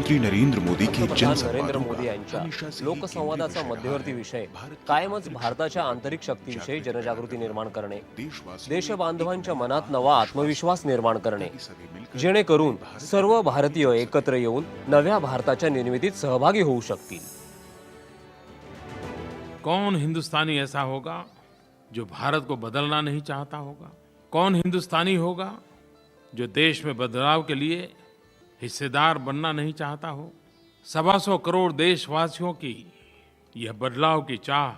प्रधानमंत्री नरेंद्र मोदी के पंतप्रधान नरेंद्र मोदी यांच्या लोकसंवादाचा मध्यवर्ती विषय कायमच भारताच्या आंतरिक शक्तीविषयी जनजागृती निर्माण करणे, देशबांधवांच्या मनात नवा आत्मविश्वास निर्माण करणे, जेणेकरून सर्व भारतीय एकत्र येऊन नव्या भारताच्या निर्मितीत सहभागी होऊ शकतील. कौन हिंदुस्तानी ऐसा होगा जो भारत को बदलना नहीं चाहता होगा? कौन हिंदुस्तानी होगा जो देश में बदलाव के लिए हिस्सेदार बनना नहीं चाहता हो? 125 करोड़ देशवासियों की यह बदलाव की चाह,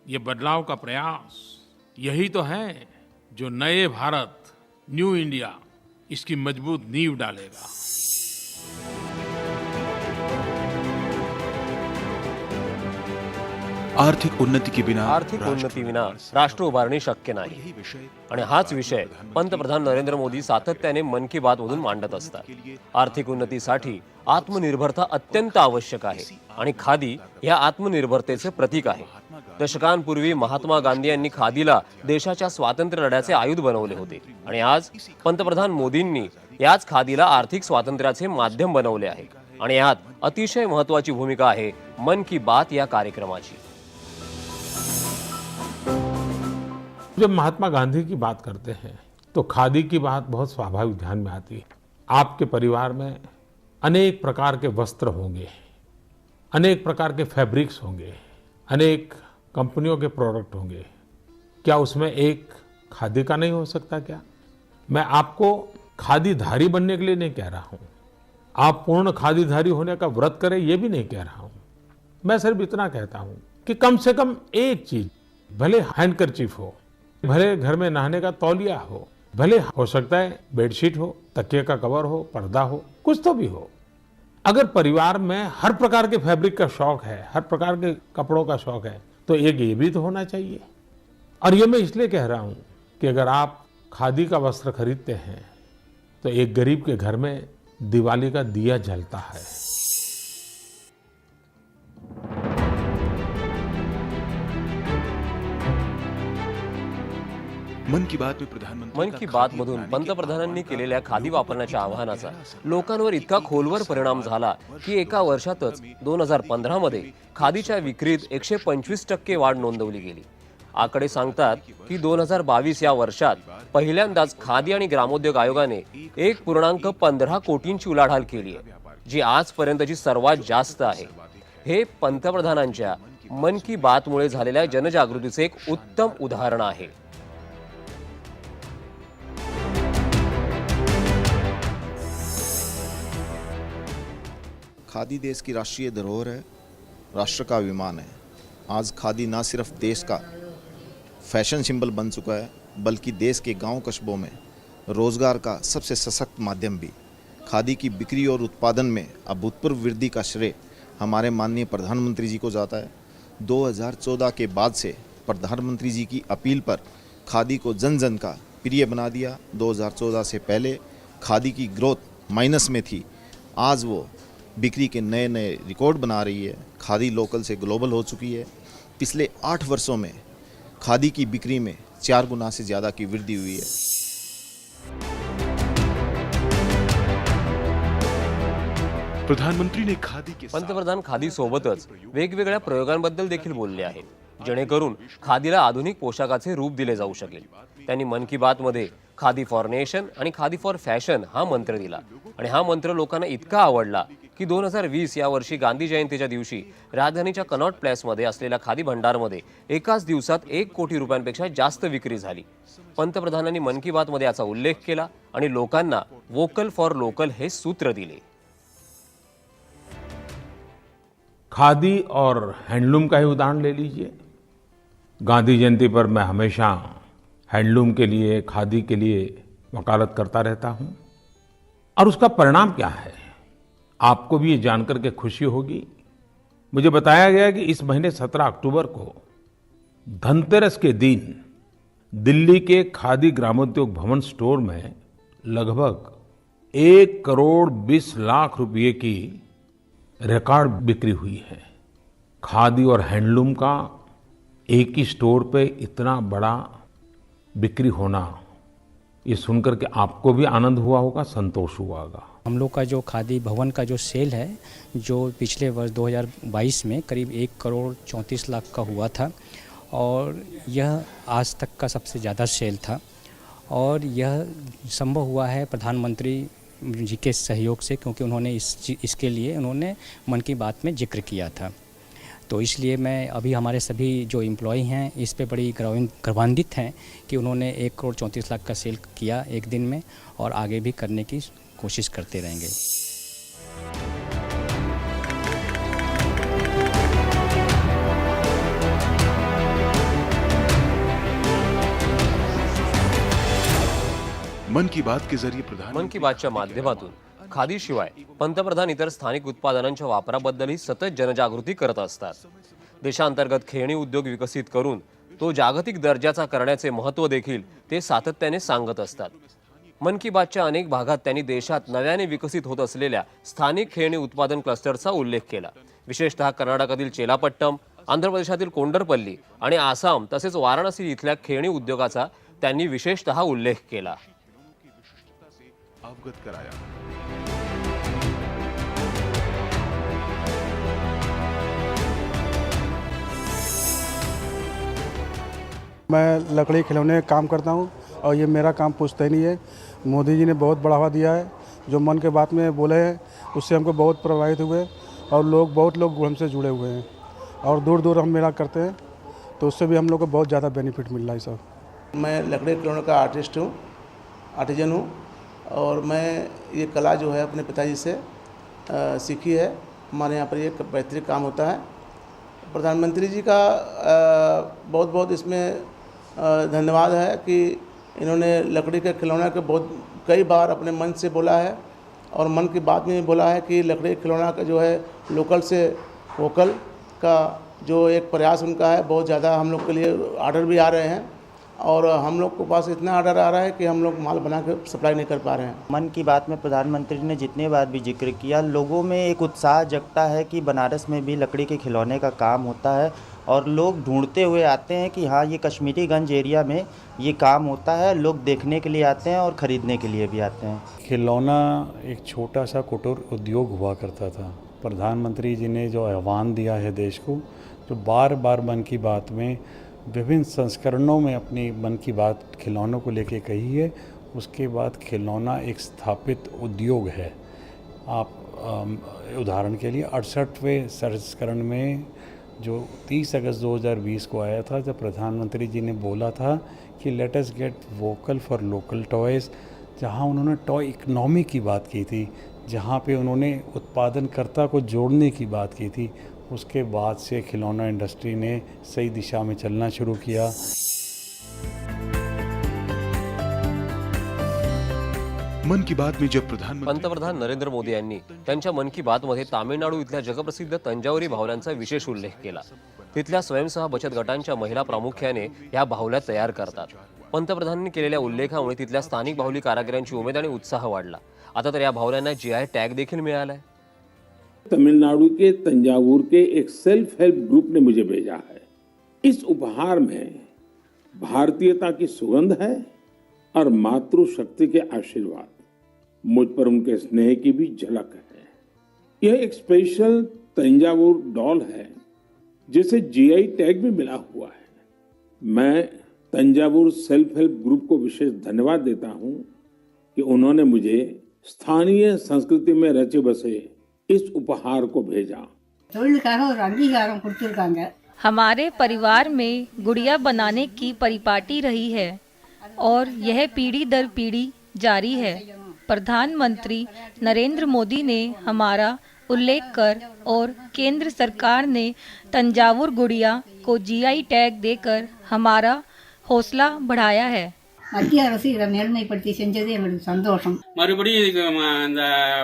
यह बदलाव का प्रयास, यही तो है जो नए भारत, न्यू इंडिया, इसकी मजबूत नींव डालेगा. आर्थिक उन्नती विना राष्ट्र उभारणी शक्य नाही. आणि हाच विषय पंतप्रधान नरेंद्र मोदी सातत्याने मन की बात मधून मांडत असतात. आर्थिक उन्नतीसाठी आत्मनिर्भरता अत्यंत आवश्यक आहे आणि खादी या आत्मनिर्भरतेचे प्रतीक आहे. दशकांपूर्वी महात्मा गांधी यांनी खादीला देशाच्या स्वातंत्र्य लढ्याचे आयुध बनवले होते आणि आज पंतप्रधान मोदींनी याच खादीला आर्थिक स्वातंत्र्याचे माध्यम बनवले आहे. आणि यात अतिशय महत्त्वाची भूमिका आहे मन की बात या कार्यक्रमाची. जब महात्मा गांधी की बात करते हैं तो खादी की बात बहुत स्वाभाविक ध्यान में आती है. आपके परिवार में अनेक प्रकार के वस्त्र होंगे, अनेक प्रकार के फैब्रिक्स होंगे, अनेक कंपनियों के प्रोडक्ट होंगे. क्या उसमें एक खादी का नहीं हो सकता क्या? मैं आपको खादीधारी बनने के लिए नहीं कह रहा हूं. आप पूर्ण खादीधारी होने का व्रत करें ये भी नहीं कह रहा हूं. मैं सिर्फ इतना कहता हूं कि कम से कम एक चीज, भले हैंडकरचीफ हो, भले घर में नहाने का तौलिया हो सकता है बेडशीट हो, तकिए का कवर हो, पर्दा हो, कुछ तो भी हो. अगर परिवार में हर प्रकार के फैब्रिक का शौक है, हर प्रकार के कपड़ों का शौक है, तो एक ये भी तो होना चाहिए. और ये मैं इसलिए कह रहा हूं कि अगर आप खादी का वस्त्र खरीदते हैं तो एक गरीब के घर में दिवाली का दिया जलता है. मन की बात मधून पंतप्रधानांनी केलेल्या खादी वापरण्याच्या आवाहनाचा लोकांवर इतका खोलवर परिणाम झाला की एका वर्षातच 2015 मध्ये खादीच्या विक्रीत 125% वाढ नोंदवली गेली. आकडे सांगतात की 2022 या वर्षात पहिल्यांदाच खादी आणि ग्रामोद्योग आयोगाने 1.15 कोटींची उलाढाल केली आहे, जी आजपर्यंतची सर्वात जास्त आहे. हे पंतप्रधानांच्या मन की बात मुळे झालेल्या जनजागृतीचे एक उत्तम उदाहरण आहे. खादी देश की राष्ट्रीय धरोहर है, राष्ट्र का अभिमान है. आज खादी ना सिर्फ देश का फैशन सिंबल बन चुका है, बल्कि देश के गांव कस्बों में रोजगार का सबसे सशक्त माध्यम भी. खादी की बिक्री और उत्पादन में अभूतपूर्व वृद्धि का श्रेय हमारे माननीय प्रधानमंत्री जी को जाता है. 2014 के बाद से प्रधानमंत्री जी की अपील पर खादी को जन जन का प्रिय बना दिया. 2014 से पहले खादी की ग्रोथ माइनस में थी, आज वो बिक्री के नए नए रिकॉर्ड बना रही है. खादी लोकल से ग्लोबल हो चुकी है. पिछले 8 वर्षों में खादी की बिक्री में 4 गुना से ज़्यादा की वृद्धि हुई है. पंतप्रधान खादी सोबतच वेगवेगळ्या प्रयोगांबद्दल देखील बोलले आहेत, जेणेकरून खादीला आधुनिक पोशाखाचे रूप दिले जाऊ शकेल. त्यांनी मन की बात मध्ये खादी फॉर नेशन आणि खादी फॉर फॅशन हा मंत्र दिला आणि हा मंत्र लोकांना इतका आवडला की 2020 या वर्षी गांधी जयंतीच्या दिवशी राजधानीच्या कनॉट प्लेसमध्ये असलेल्या खादी भंडारमध्ये एकाच दिवसात 1 कोटी रुपयांपेक्षा जास्त विक्री झाली. पंतप्रधानांनी मन की बात मध्ये याचा उल्लेख केला आणि लोकांना वोकल फॉर लोकल हे सूत्र दिले. खादी और हैंडलूम का ही उदाहरण ले लीजिए. गांधी जयंती पर मैं हमेशा हैंडलूम के लिए, खादी के लिए वकालत करता रहता हूं. और उसका परिणाम क्या है, आपको भी ये जानकर के खुशी होगी. मुझे बताया गया कि इस महीने 17 अक्टूबर को धनतेरस के दिन दिल्ली के खादी ग्रामोद्योग भवन स्टोर में लगभग 1 करोड़ 20 लाख रुपये की रिकॉर्ड बिक्री हुई है. खादी और हैंडलूम का एक ही स्टोर पे इतना बड़ा बिक्री होना ये सुनकर के आपको भी आनंद हुआ होगा, संतोष हुआ होगा। हम लोग का जो खादी भवन का जो सेल है, जो पिछले वर्ष 2022 में करीब 1,34,00,000 का हुआ था और यह आज तक का सबसे ज़्यादा सेल था और यह संभव हुआ है प्रधानमंत्री जी के सहयोग से, क्योंकि उन्होंने इसके लिए उन्होंने मन की बात में जिक्र किया था। तो इसलिए मैं अभी हमारे सभी जो एम्प्लॉई हैं इस पे बड़ी गर्वान्वित हैं कि उन्होंने 1,34,00,000 का सेल किया एक दिन में और आगे भी करने की कोशिश करते रहेंगे। मन की बात के जरिए प्रधान मन की बातच्या माध्यमातून खादीशिवाय पंतप्रधान इतर स्थानिक उत्पादनांच्या वापराबद्दलही सतत जनजागृती करत असतात। देशांतर्गत खेळणी उद्योग विकसित करून तो जागतिक दर्जाचा करण्याचे महत्त्व देखील ते सातत्याने सांगत असतात। मन की बातच्या अनेक भागात त्यांनी देशात नव्याने विकसित होत असलेल्या स्थानिक खेळणी उत्पादन क्लस्टरचा उल्लेख केला। विशेषतः कर्नाटकातील चेलापट्टम, आंध्र प्रदेशातील कोंडरपल्ली आणि आसाम तसेच वाराणसी इथल्या खेळणी उद्योगाचा त्यांनी विशेषतः उल्लेख केला। अवगत कराया। मैं लकड़ी खिलौने का काम करता हूँ और ये मेरा काम पुश्तैनी है। मोदी जी ने बहुत बढ़ावा दिया है, जो मन के बात में बोले हैं उससे हमको बहुत प्रभावित हुए और बहुत लोग हमसे जुड़े हुए हैं और दूर दूर हम मेला करते हैं, तो उससे भी हम लोग को बहुत ज़्यादा बेनिफिट मिल रहा है सर। मैं लकड़ी खिलौने का आर्टिस्ट हूँ, आर्टिजन हूँ और मैं ये कला जो है अपने पिताजी से सीखी है। हमारे यहाँ पर ये बेहतरीन काम होता है। प्रधानमंत्री जी का बहुत बहुत इसमें धन्यवाद है कि इन्होंने लकड़ी के खिलौने के कई बार अपने मन से बोला है और मन की बात में बोला है कि लकड़ी खिलौना का जो है लोकल से वोकल का जो एक प्रयास उनका है, बहुत ज़्यादा हम लोग के लिए ऑर्डर भी आ रहे हैं और हम लोग के पास इतना ऑर्डर आ रहा है कि हम लोग माल बना के सप्लाई नहीं कर पा रहे हैं। मन की बात में प्रधानमंत्री ने जितने बार भी जिक्र किया, लोगों में एक उत्साह जगता है कि बनारस में भी लकड़ी के खिलौने का काम होता है और लोग ढूंढते हुए आते हैं कि हाँ, ये कश्मीरी गंज एरिया में ये काम होता है। लोग देखने के लिए आते हैं और ख़रीदने के लिए भी आते हैं। खिलौना एक छोटा सा कुटीर उद्योग हुआ करता था। प्रधानमंत्री जी ने जो आह्वान दिया है देश को, जो बार बार मन की बात में विभिन्न संस्करणों में अपनी मन की बात खिलौनों को लेके कही है, उसके बाद खिलौना एक स्थापित उद्योग है। आप उदाहरण के लिए 68वें संस्करण में जो 30 अगस्त 2020 को आया था, जब प्रधानमंत्री जी ने बोला था कि let us gate vocal for local toys, जहां उन्होंने टॉय इकनॉमी की बात की थी, जहां पे उन्होंने उत्पादनकर्ता को जोड़ने की बात की थी, उसके बाद से खिलौना इंडस्ट्री ने सही दिशा में चलना शुरू किया। मन की बात में जब पंतप्रधान नरेंद्र मोदी यांनी त्यांच्या मन की बात मध्ये तामिळनाडू इथल्या जगप्रसिद्ध तंजावरी भावल्यांचा विशेष उल्लेख केला। तिथल्या स्वयंसहाय्य बचत गटांच्या महिला प्रामुख्याने या भावल्या तयार करतात। पंतप्रधानांनी केलेल्या उल्लेखामुळे तिथल्या स्थानिक बाहुली कारागिरांची उमेद आणि उत्साह वाढला। आता तर या भावल्यांना जीआय टॅग देखील मिळालाय। तमिलनाडु के तंजावुर के एक सेल्फ हेल्प ग्रुप ने मुझे भेजा है। इस उपहार में भारतीयता की सुगंध है और मातृशक्ति के आशीर्वाद, मुझ पर उनके स्नेह की भी झलक है। यह एक स्पेशल तंजावुर डॉल है जिसे जीआई टैग भी मिला हुआ है। मैं तंजावुर सेल्फ हेल्प ग्रुप को विशेष धन्यवाद देता हूं कि उन्होंने मुझे स्थानीय संस्कृति में रचे बसे इस उपहार को भेजा। हमारे परिवार में गुड़िया बनाने की परिपाटी रही है और यह पीढ़ी दर पीढ़ी जारी है। प्रधानमंत्री नरेंद्र मोदी ने हमारा उल्लेख कर और केंद्र सरकार ने तंजावुर गुड़िया को जीआई टैग देकर हमारा हौसला बढ़ाया है। மத்திய அரசு இதை மேல்மைப்படுத்தி செஞ்சது எங்களுக்கு சந்தோஷம்। மறுபடியும் இதுக்கு அந்த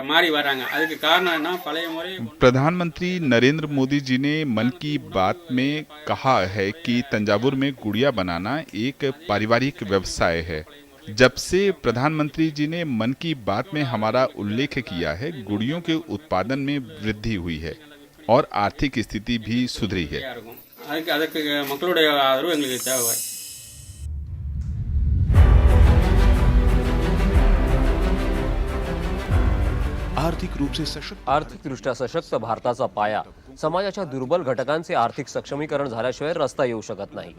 மாறி வராங்க, அதுக்கு காரணம் என்ன? பழைய முறை प्रधानमंत्री नरेंद्र मोदी जी ने मन की बात में कहा है कि तंजावुर में गुड़िया बनाना एक पारिवारिक व्यवसाय है। जब से प्रधानमंत्री जी ने मन की बात में हमारा उल्लेख किया है, गुड़ियों के उत्पादन में वृद्धि हुई है और आर्थिक स्थिति भी सुधरी है। மக்களுடைய ஆதரவு எங்களுக்கு தேவை। आर्थिक रूप से सशक्त आर्थिकदृष्ट्या सशक्त भारताचा पाया समाजाच्या दुर्बल घटकांचे आर्थिक सक्षमीकरण झाल्याशिवाय रस्ता येऊ शकत नाही.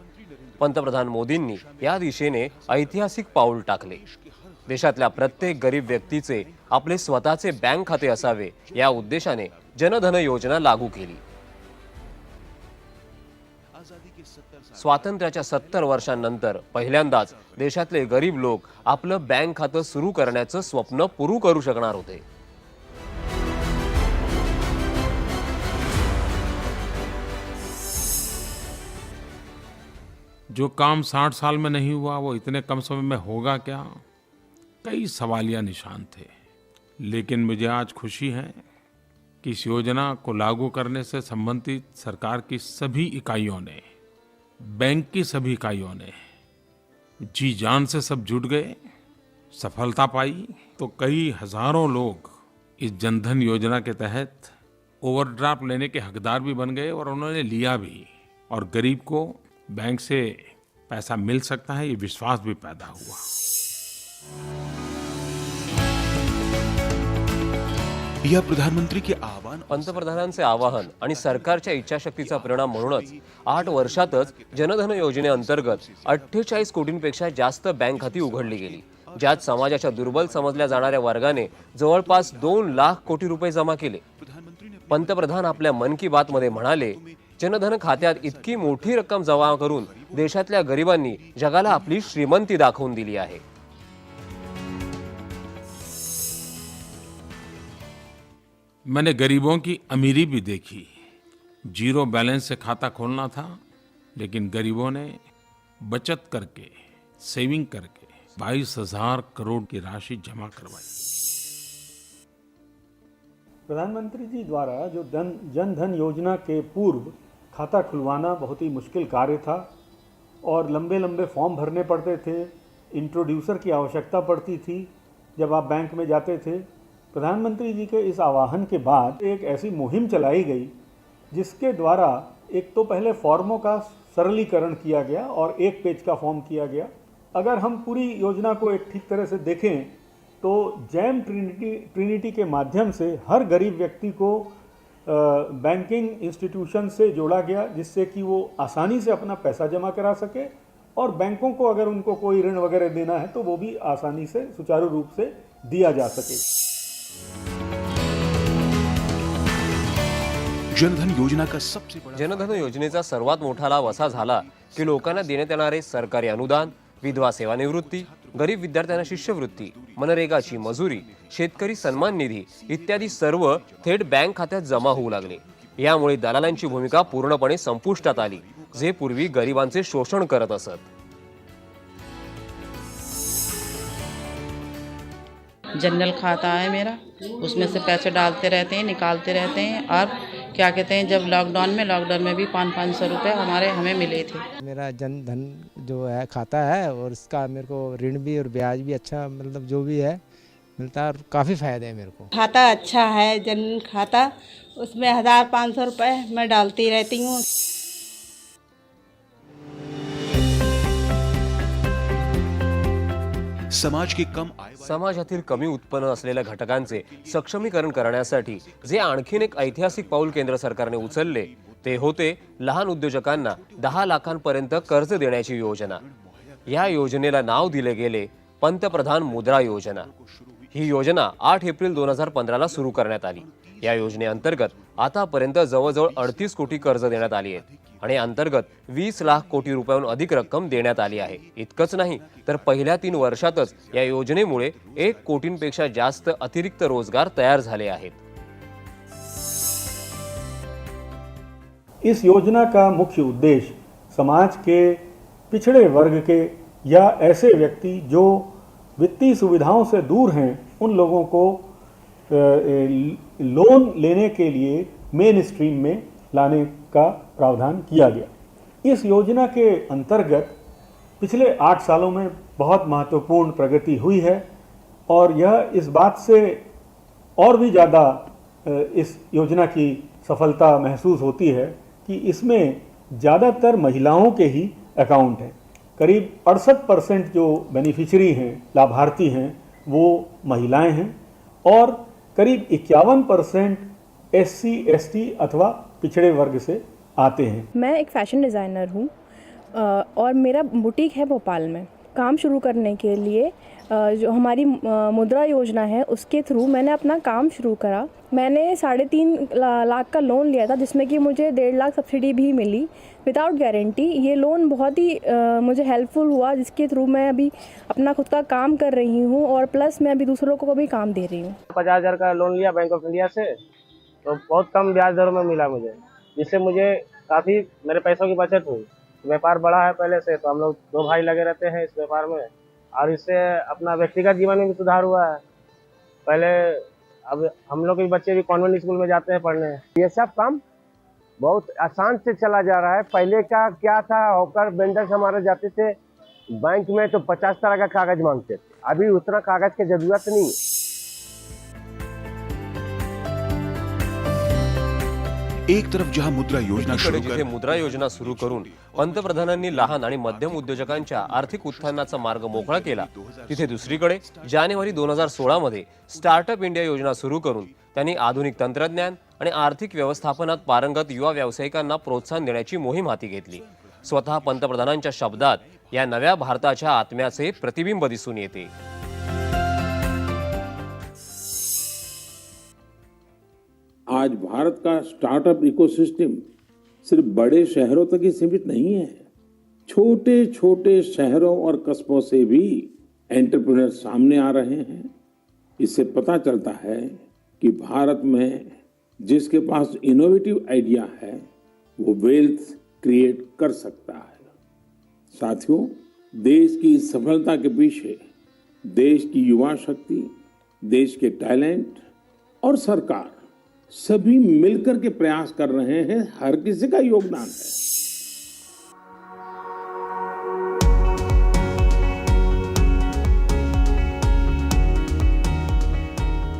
पंतप्रधान मोदींनी या दिशेने ऐतिहासिक पाऊल टाकले. देशातल्या प्रत्येक गरीब व्यक्तीचे आपले स्वतःचे बँक खाते असावे या उद्देशाने जनधन योजना लागू केली. स्वातंत्र्याच्या 70 वर्षांनंतर पहिल्यांदाच देशातले गरीब लोक आपलं बँक खातं सुरू करण्याचं स्वप्न पुरू करू शकणार होते. जो काम 60 साल में नहीं हुआ वो इतने कम समय में होगा क्या? कई सवालिया निशान थे. लेकिन मुझे आज खुशी है कि इस योजना को लागू करने से संबंधित सरकार की सभी इकाइयों ने, बैंक की सभी इकाइयों ने जी जान से सब जुट गए, सफलता पाई. तो कई हजारों लोग इस जनधन योजना के तहत ओवरड्राफ्ट लेने के हकदार भी बन गए और उन्होंने लिया भी. और गरीब को बैंक से पैसा मिल सकता है ये विश्वास भी पैदा हुआ. या प्रधानमंत्री के आह्वान पंतप्रधानांचे आवाहन आणि सरकारच्या इच्छाशक्तीचा परिणाम म्हणूनच 8 वर्षातच जनधन योजनेअंतर्गत 48 कोटींपेक्षा जास्त बँक खाती उघडली गेली, ज्यात समाजाच्या दुर्बल समजल्या जाणाऱ्या वर्गाने जवळपास 2 लाख कोटी रुपये जमा केले. पंतप्रधान आपल्या मन की बात मध्ये म्हणाले, जनधन खात्यात इतकी मोठी रक्कम जमा करून देशातल्या गरिबांनी जगाला आपली श्रीमंती दाखवून दिली आहे. मैंने गरीबों की अमीरी भी देखी. जीरो बैलेंस से खाता खोलना था, लेकिन गरीबों ने बचत करके, सेविंग करके 22,000 करोड़ की राशि जमा करवाई. प्रधानमंत्री जी द्वारा जो जन धन योजना के पूर्व खाता खुलवाना बहुत ही मुश्किल कार्य था और लंबे लंबे फॉर्म भरने पड़ते थे. इंट्रोड्यूसर की आवश्यकता पड़ती थी जब आप बैंक में जाते थे. प्रधानमंत्री जी के इस आह्वान के बाद एक ऐसी मुहिम चलाई गई जिसके द्वारा एक तो पहले फॉर्मों का सरलीकरण किया गया और एक पेज का फॉर्म किया गया. अगर हम पूरी योजना को एक ठीक तरह से देखें तो जैम ट्रिनिटी के माध्यम से हर गरीब व्यक्ति को बैंकिंग इंस्टीट्यूशन से जोड़ा गया, जिससे कि वो आसानी से अपना पैसा जमा करा सके और बैंकों को अगर उनको कोई ऋण वगैरह देना है तो वो भी आसानी से सुचारू रूप से दिया जा सके. जनधन योजना का सबसे बड़ा जनधन योजनेचा सर्वात मोठा लाभ असा झाला की लोकांना देण्यात येणारे सरकारी अनुदान, विधवा सेवानिवृत्ती, गरीब विद्यार्थ्यांना शिष्यवृत्ती, मनरेगाची मजुरी, शेतकरी सन्मान निधी इत्यादी सर्व थेट बँक खात्यात जमा होऊ लागले. यामुळे दलालांची भूमिका पूर्णपणे संपुष्टात आली, जे पूर्वी गरिबांचे शोषण करत असत. जनरल खाता है मेरा, उसमें से पैसे डालते रहते हैं, निकालते रहते हैं. और क्या कहते हैं, जब लॉकडाउन में भी 500 रुपये हमें मिले थे. मेरा जन धन जो है खाता है और इसका मेरे को ऋण भी और ब्याज भी अच्छा, मतलब जो भी है मिलता है और काफ़ी फ़ायदे हैं मेरे को. खाता अच्छा है जन खाता, उसमें 1500 रुपये मैं डालती रहती हूँ. समाजातील कमी उत्पन्न असलेल्या घटकांचे सक्षमीकरण करण्यासाठी जे आणखीन एक ऐतिहासिक पाऊल केंद्र सरकारने उचलले ते होते लहान उद्योजकांना 10 लाखांपर्यंत कर्ज देण्याची योजना. या योजनेला नाव दिले गेले पंतप्रधान मुद्रा योजना. ही योजना 8 एप्रिल 2015 ला सुरू करण्यात आली. या योजनेअंतर्गत आतापर्यंत जवळजवळ 38 कोटी कर्ज देण्यात आली आहेत आणि अंतर्गत 20 लाख कोटी रुपयांहून अधिक रक्कम देण्यात आली आहे. इतकंच नाही तर पहिल्या 3 वर्षातच या योजनेमुळे 1 कोटींपेक्षा जास्त अतिरिक्त रोजगार तयार झाले आहेत. इस योजना का मुख्य उद्देश्य समाज के पिछड़े वर्ग के या ऐसे व्यक्ति जो वित्तीय सुविधाओं से दूर हैं उन लोगों को लोन लेने के लिए मेन स्ट्रीम में लाने का प्रावधान किया गया. इस योजना के अंतर्गत पिछले 8 सालों में बहुत महत्वपूर्ण प्रगति हुई है और यह इस बात से और भी ज़्यादा इस योजना की सफलता महसूस होती है कि इसमें ज़्यादातर महिलाओं के ही अकाउंट हैं. करीब 68% जो बेनिफिशियरी हैं, लाभार्थी हैं, वो महिलाएं हैं और करीब 51% SC, ST अथवा पिछड़े वर्ग से आते हैं। मैं एक फैशन डिज़ाइनर हूँ और मेरा बुटीक है भोपाल में। काम शुरू करने के लिए जो हमारी मुद्रा योजना है उसके थ्रू मैंने अपना काम शुरू करा। मैंने 3.5 लाख का लोन लिया था जिसमें कि मुझे 1.5 लाख सब्सिडी भी मिली विदाउट गारंटी। ये लोन बहुत ही मुझे हेल्पफुल हुआ, जिसके थ्रू मैं अभी अपना खुद का काम कर रही हूँ और प्लस मैं अभी दूसरों को भी काम दे रही हूँ। 50,000 का लोन लिया बैंक ऑफ इंडिया से, तो बहुत कम ब्याज दरों में मिला मुझे, जिससे मुझे काफ़ी मेरे पैसों की बचत हुई। व्यापार बड़ा है पहले से, तो हम लोग 2 भाई लगे रहते हैं इस व्यापार में, और इससे अपना व्यक्तिगत जीवन में भी सुधार हुआ है। पहले अब हम लोग के बच्चे भी कॉन्वेंट स्कूल में जाते हैं पढ़ने। ये सब काम बहुत आसान से चला जा रहा है। पहले का क्या था, होकर वेंडर्स हमारे जाते थे बैंक में तो 50 तरह का कागज मांगते थे, अभी उतना कागज की जरूरत नहीं है। एक तरफ जहां मुद्रा योजना एकीकडे जिथे मुद्रा योजना सुरू करून पंतप्रधानांनी लहान आणि मध्यम उद्योजकांच्या आर्थिक उत्थानाचा मार्ग मोकळा केला, तिथे दुसरीकडे जानेवारी 2016 मध्ये स्टार्टअप इंडिया योजना सुरू करून त्यांनी आधुनिक तंत्रज्ञान आणि आर्थिक व्यवस्थापनात पारंगत युवा व्यावसायिकांना प्रोत्साहन देण्याची मोहीम हाती घेतली। स्वतः पंतप्रधानांच्या शब्दात या नव्या भारताच्या आत्म्याचे प्रतिबिंब दिसून येते। आज भारत का स्टार्टअप इकोसिस्टम सिर्फ बड़े शहरों तक ही सीमित नहीं है। छोटे छोटे शहरों और कस्बों से भी एंटरप्रेन्योर सामने आ रहे हैं। इससे पता चलता है कि भारत में जिसके पास इनोवेटिव आइडिया है वो वेल्थ क्रिएट कर सकता है। साथियों, देश की सफलता के पीछे देश की युवा शक्ति, देश के टैलेंट और सरकार सभी मिलकर के प्रयास कर रहे हैं। हर किसी का योगदान है।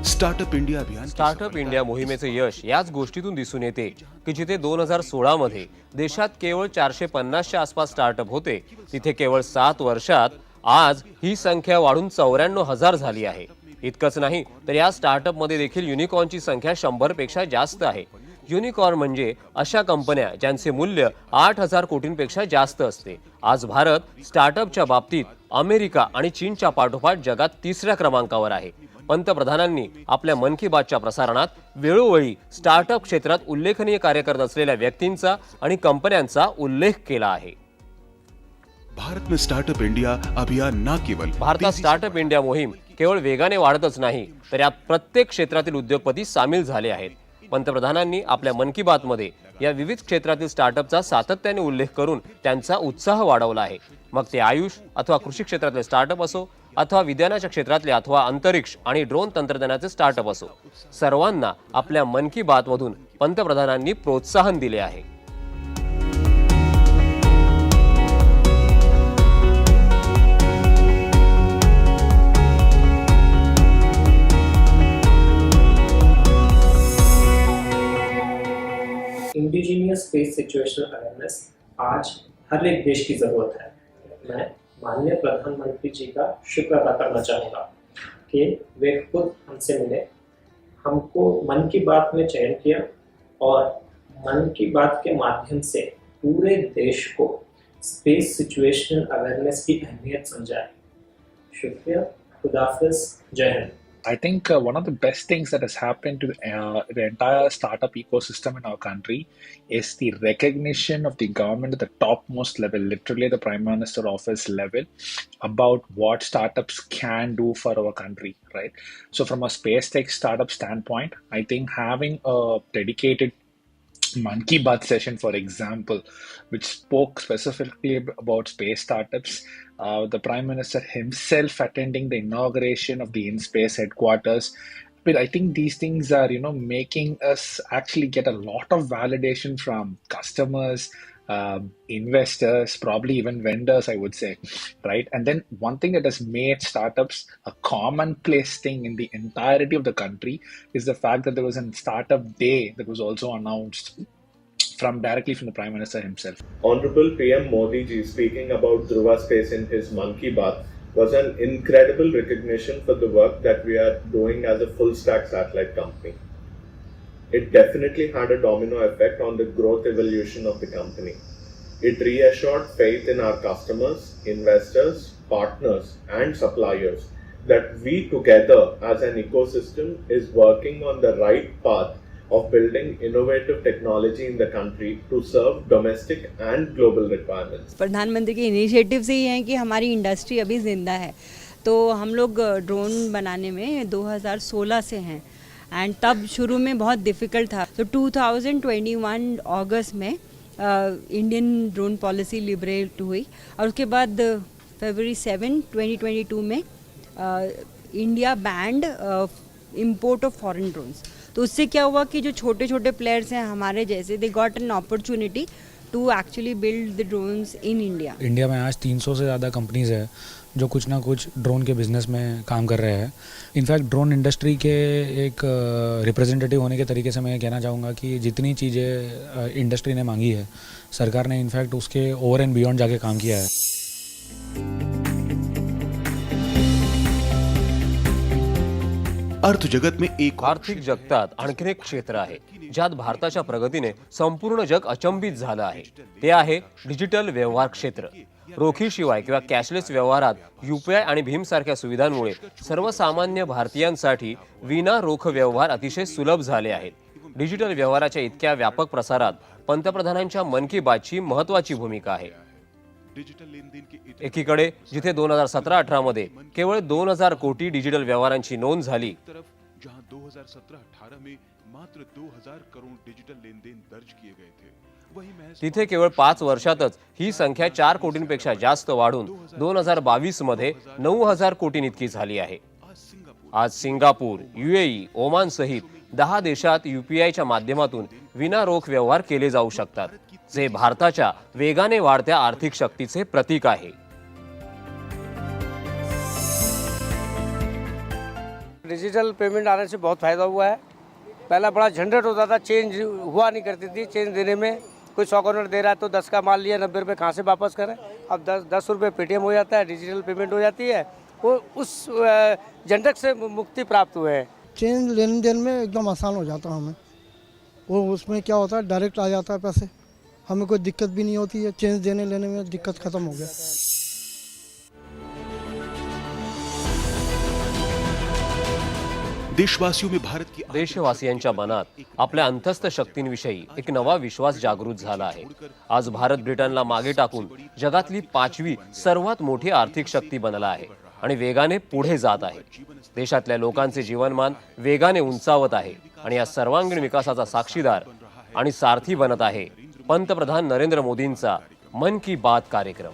स्टार्टअप इंडिया मोहिमेचे यश याच गोष्टीतून दिसून येते की जिथे 2016 मध्ये देशात केवळ 450च्या आसपास स्टार्टअप होते, तिथे केवळ 7 वर्षात आज ही संख्या वाढून 94,000 झाली आहे। इतकंच नाही तर या स्टार्टअप मध्ये देखील युनिकॉर्नची संख्या 100 पेक्षा जास्त आहे। युनिकॉर्न म्हणजे अशा कंपन्या ज्यांचे मूल्य 8,000 कोटींपेक्षा जास्त असते। आज भारत स्टार्टअपच्या बाबतीत अमेरिका आणि चीनच्या पाठोपाठ जगात 3ऱ्या क्रमांकावर आहे। पंतप्रधानांनी आपल्या मन की बातच्या प्रसारणात वेळोवेळी स्टार्टअप क्षेत्रात उल्लेखनीय कार्य करत असलेल्या व्यक्तींचा आणि कंपन्यांचा उल्लेख केला आहे। भारत में स्टार्टअप इंडिया अभियान ना केवल भारतात स्टार्टअप इंडिया मोहीम केवळ वेगाने वाढतच नाही तर यात प्रत्येक क्षेत्रातील उद्योगपती सामील झाले आहेत। पंतप्रधानांनी आपल्या मन की बात मध्ये या विविध क्षेत्रातील स्टार्टअपचा सातत्याने उल्लेख करून त्यांचा उत्साह वाढवला आहे। मग ते आयुष अथवा कृषी क्षेत्रातले स्टार्टअप असो अथवा विज्ञानाच्या क्षेत्रातले अथवा अंतरिक्ष आणि ड्रोन तंत्रज्ञानाचे स्टार्टअप असो, सर्वांना आपल्या मन की बात मधून पंतप्रधानांनी प्रोत्साहन दिले आहे। इंडिजीनियस स्पेस सिचुएशनल अवेयरनेस आज हर एक देश की जरूरत है। मैं माननीय प्रधानमंत्री जी का शुक्र अदा करना चाहूँगा कि वे खुद हमसे मिले, हमको मन की बात में चयन किया और मन की बात के माध्यम से पूरे देश को स्पेस सिचुएशनल अवेयरनेस की अहमियत समझाए। शुक्रिया, खुदाफिज, जय Hind. I think one of the best things that has happened to the entire startup ecosystem in our country is the recognition of the government at the topmost level, literally the Prime Minister office level, about what startups can do for our country, right? So from a space tech startup standpoint, I think having a dedicated Man Ki Baat session, for example, which spoke specifically about space startups, the Prime Minister himself attending the inauguration of the InSpace headquarters. But I think these things are, making us actually get a lot of validation from customers, investors, probably even vendors, I would say, right? And then one thing that has made startups a commonplace thing in the entirety of the country is the fact that there was a startup day that was also announced directly from the Prime Minister himself. Honorable PM Modi ji speaking about Dhruva Space in his Man Ki Baat was an incredible recognition for the work that we are doing as a full stack satellite company. It definitely had a domino effect on the growth evolution of the company. It reassured faith in our customers, investors, partners, and suppliers that we together as an ecosystem is working on the right path of building innovative technology in the country to serve domestic and global requirements. प्रधानमंत्री के initiative से ही है कि हमारी industry अभी जिंदा है। तो हम लोग ड्रोन बनाने में 2016 से हैं एंड तब शुरू में बहुत डिफ़िकल्ट था। तो 2021 अगस्त में इंडियन ड्रोन पॉलिसी लिबरेट हुई और उसके बाद फरवरी 7, 2022 में India band import of foreign drones. तो उससे क्या हुआ कि जो छोटे छोटे प्लेयर्स हैं हमारे जैसे, they got an opportunity to actually build the drones in India. India में आज 300 से ज़्यादा कंपनीज है जो कुछ ना कुछ ड्रोन के बिजनेस में काम कर रहे हैं। इनफैक्ट ड्रोन इंडस्ट्री के एक रिप्रेजेंटेटिव होने के तरीके से मैं कहना चाहूँगा कि जितनी चीज़ें इंडस्ट्री ने मांगी है, सरकार ने इनफैक्ट उसके ओवर एंड बियॉन्ड जाके काम किया है। अर्थ जगत में एक आर्थिक जगतात आणखीन एक क्षेत्र आहे ज्यात भारताच्या प्रगतीने संपूर्ण जग अचंबित झालं आहे। ते आहे डिजिटल व्यवहार क्षेत्र। रोखीशिवाय किंवा कॅशलेस व्यवहारात यूपीआय आणि भीम सारख्या सुविधांमुळे सर्वसामान्य भारतीयांसाठी विना रोख व्यवहार अतिशय सुलभ झाले आहेत। डिजिटल व्यवहाराच्या इतक्या व्यापक प्रसारात पंतप्रधानांच्या मन की बातची महत्त्वाची भूमिका आहे। एकीकडे जिथे 2017-18 मध्ये केवळ 2000 कोटी डिजिटल व्यवहारांची नोंद झाली, जहां 2017-18 में मात्र 2000 करोड़ डिजिटल लेनदेन दर्ज किए गए थे, वहीं तिथे केवळ 5 वर्षातच ही संख्या 4 कोटींपेक्षा जास्त वाढून 2022 मध्ये 9000 कोटींइतकी झाली आहे। आज सिंगापूर, यूएई, ओमान सहित 10 देशात यूपीआयच्या माध्यमातून विना रोख व्यवहार केले जाऊ शकतात, जे भारताच्या वेगाने वाढत्या आर्थिक शक्तीचे प्रतीक आहे। डिजिटल पेमेंट आने से बहुत फ़ायदा हुआ है। पहला बड़ा झंझट होता था, चेंज हुआ नहीं करती थी। चेंज देने में कोई 100 करोड़ दे रहा है तो 10 का माल लिया, 90 रुपये कहाँ से वापस करें। अब 10 रुपये पेटीएम हो जाता है, डिजिटल पेमेंट हो जाती है। वो उस झंझट से मुक्ति प्राप्त हुए हैं। चेंज लेन देन में एकदम आसान हो जाता है हमें। वो उसमें क्या होता है, डायरेक्ट आ जाता है पैसे, हमें कोई दिक्कत भी नहीं होती है। चेंज देने लेने में दिक्कत खत्म हो गया। देशवासियों में भारत की देशवासियांच्या मनात आपल्या अंतस्थ शक्तींविषयी एक नवा विश्वास जागृत झाला आहे। आज भारत ब्रिटनला मागे टाकून जगातली 5वी सर्वात मोठी आर्थिक शक्ती बनला आहे आणि वेगाने पुढे जात आहे। देशातल्या लोकांचे जीवनमान वेगाने उंचावत आहे आणि या सर्वांगीण विकासाचा साक्षीदार आणि सारथी बनत आहे पंतप्रधान नरेंद्र मोदींचा मन की बात कार्यक्रम।